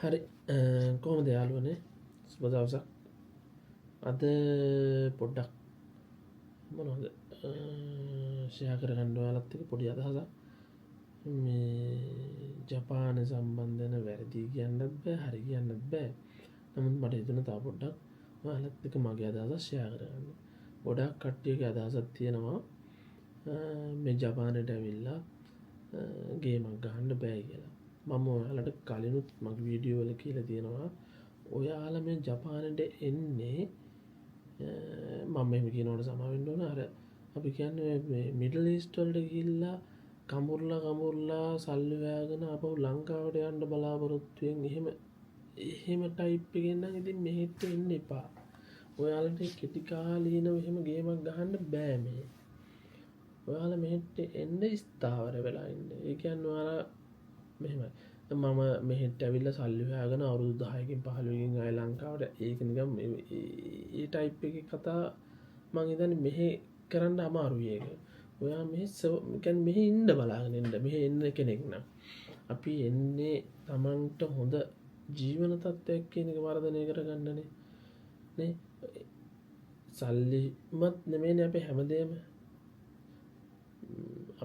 හරි කොහොමද යාළුවනේ සුබ දවසක් අද පොඩ්ඩක් මොනවද ෂෙයා කරගන්න ඔයාලත් එක්ක පොඩි අදහසක් මේ ජපාන සම්බන්ධන වැරදි කියන්නත් බෑ හරි කියන්නත් බෑ නමුත් මට හිතුණා තව පොඩ්ඩක් ඔයාලත් එක්ක මගේ අදහස ෂෙයා කරගන්න ගොඩක් කට්ටියගේ අදහසක් තියෙනවා මේ ජපානයට ඇවිල්ලා ගේමක් ගහන්න බෑ කියලා මම ඔයාලට කලිනුත් මගේ වීඩියෝ වල කියලා තියෙනවා ඔයාලා මේ ජපානයට එන්නේ මම මෙහෙම කියනකොට සමා වෙන්න ඕන අර අපි කියන්නේ මේ මිඩල් ඊස්ට් වලට ගිහිල්ලා කඹුරලා සල්ලි හොයාගෙන ආපහු ලංකාවට යන්න බලාපොරොත්තු වෙන එහෙම ටයිප් එකෙන් නම් ඉතින් මෙහෙට එන්න එපා ඔයාලට කෙටි කාලීනව එහෙම ගේමක් ගහන්න බෑ මේ ඔයාලා මෙහෙට එන්න ස්ථාවර වෙලා ඉන්න ඒ කියන්නේ ඔයාලා මෙහෙමයි මම මෙහෙට ඇවිල්ලා සල්ලි හොයාගෙන අවුරුදු 10කින් 15කින් ආය ලංකාවට ඒක නිකන් ඒ ටයිප් එකේ කතා මං හිතන්නේ මෙහෙ කරන්න අමාරුයි ඒක. ඔයා මෙහෙ කියන්නේ මෙහෙ ඉන්න බලාගෙන ඉන්න. මෙහෙ එන්න කෙනෙක් නම් අපි එන්නේ Tamanට හොඳ ජීවන තත්ත්වයක් කියන එක වර්ධනය කරගන්නනේ. නේ සල්ලිමත් නෙමෙයිනේ අපේ හැමදේම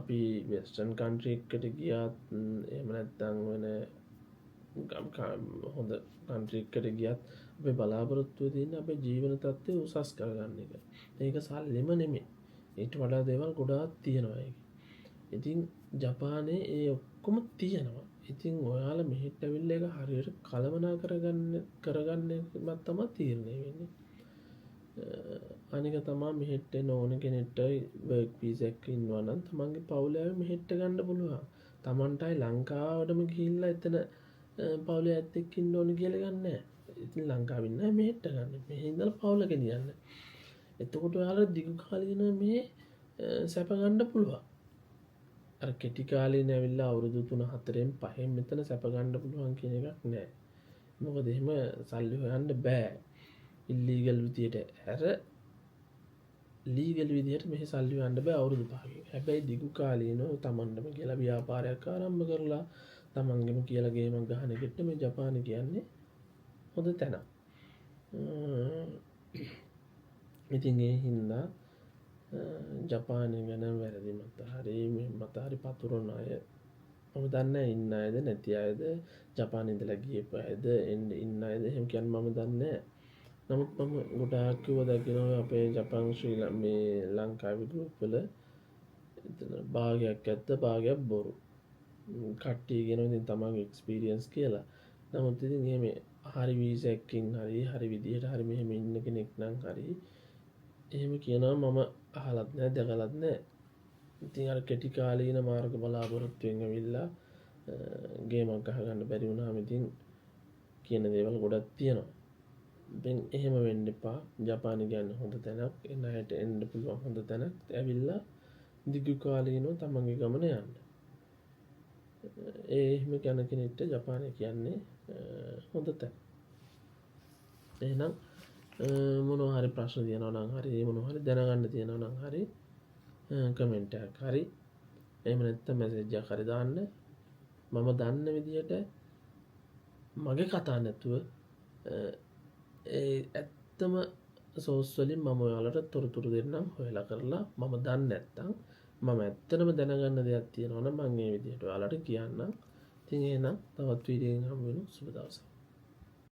අපි වෙස්ටර්න් කන්ට්‍රි එකකට ගියත් එහෙම නැත්නම් වෙන හොඳ කන්ට්‍රි එකකට ගියත් අපේ බලාපොරොත්තුව තියෙන්නේ අපේ ජීවන තත්ත්වය උසස් කරගන්න එක. ඒක සල්ලිම නෙමෙයි. ඊට වඩා දේවල් ගොඩාක් තියෙනවා ඒකේ. ඉතින් ජපානයේ ඒ ඔක්කොම තියෙනවා. ඉතින් ඔයාලා මෙහෙට ඇවිල්ලා ඒක හරියට කළමනා කරගන්න එකවත් තමයි තීරණය වෙන්නේ. අනික තමා මෙහෙට එන ඕන කෙනෙක්ට වර්ක් වීසා එකක ඉන්නවා නම් තමන්ගේ පවුලේ අය මෙහෙට ගන්න පුළුවන්. තමන්ටයි ලංකාවටම ගිහිල්ලා එතන පවුලේ අයත් එක්ක ඉන්න ඕන කියලා ගන්න නැහැ. ඉතින් ලංකාවෙන් නෑ මෙහෙට ගන්න. මෙහෙ ඉඳලා පවුල ගෙනියන්න. එතකොට ඔයාලා දිගු කාලීන මේ සැප ගන්න පුළුවන්. අර කෙටි කාලීන ඇවිල්ලා අවුරුදු 3 4න් 5න් මෙතන සැප ගන්න පුළුවන් කියන එකක් නෑ. මොකද එහෙම සල්ලි හොයන්න බෑ. ඉල්ලීගල් විදියට ඇර ලීගල් විදියට මෙහි සල්ලි හොයන්න බෑ අවුරුදු 5කින්. හැබැයි දිගු කාලීනව තමන්ටම කියලා ව්‍යාපාරයක් ආරම්භ කරලා තමන්ගෙම කියලා ගේමක් ගහන එකට මේ ජපාන කියන්නේ හොඳ තැනක්. ඉතින් ඒ හින්දා ජපානය ගැන වැරදි මත හරි මේ මත හරි පතුරවන අය මම දන්නේ ඉන්න අයද නැති අයද ජපානයේ ඉඳලා ගියපු අයද ඉන්න අයද එහෙම කියන්නේ මම දන්නේ නමුත් මම ගොඩාක් කිව්වා දකිනවා අපේ ජපාන් මේ ලංකාවේ ගෲප් වල එතන භාගයක් ඇත්ත භාගයක් බොරු කට්ටිය කියනවා ඉතින් තමන්ගේ එක්ස්පීරියන්ස් කියලා නමුත් ඉතින් එහෙම හරි වීසා එකකින් හරි විදියට හරි මෙහෙම ඉන්න කෙනෙක් නම් හරි එහෙම කියනවා මම අහලත් නැහැ දැකලත් නැහැ. ඉතින් අර කෙටි කාලීන මාර්ග බලාපොරොත්තුෙන් ඇවිල්ලා ගේමක් ගහගන්න බැරි වුණාම ඉතින් කියන දේවල් ගොඩක් තියෙනවා. ඉතින් එහෙම වෙන්න එපා. ජපානය කියන්නේ හොඳ තැනක්. එන අයට එන්න පුළුවන් හොඳ තැනක්. ඇවිල්ලා දිගු කාලීනව තමන්ගේ ගමන යන්න. එහෙම යන කෙනෙක්ට ජපානය කියන්නේ හොඳ තැන. එහෙනම් මොනවා හරි ප්‍රශ්න තියෙනවා නම් හරි මොනවා හරි දැනගන්න තියෙනවා නම් හරි කමෙන්ට් එකක් හරි එහෙම නැත්නම් මැසේජ් එකක් හරි දාන්න මම දන්න විදියට මගේ කතා නැතුව ඒ ඇත්තම සෝස් වලින් මම ඔයාලට තොරතුරු දෙන්නම් හොයලා කරලා මම දන්නේ නැත්නම් මම ඇත්තටම දැනගන්න දෙයක් තියෙනවා නම් මම මේ විදියට ඔයාලට කියන්නම්. ඉතින් එහෙනම් තවත් වීඩියෝ එකකින් හමු වෙමු. සුබ දවසක්.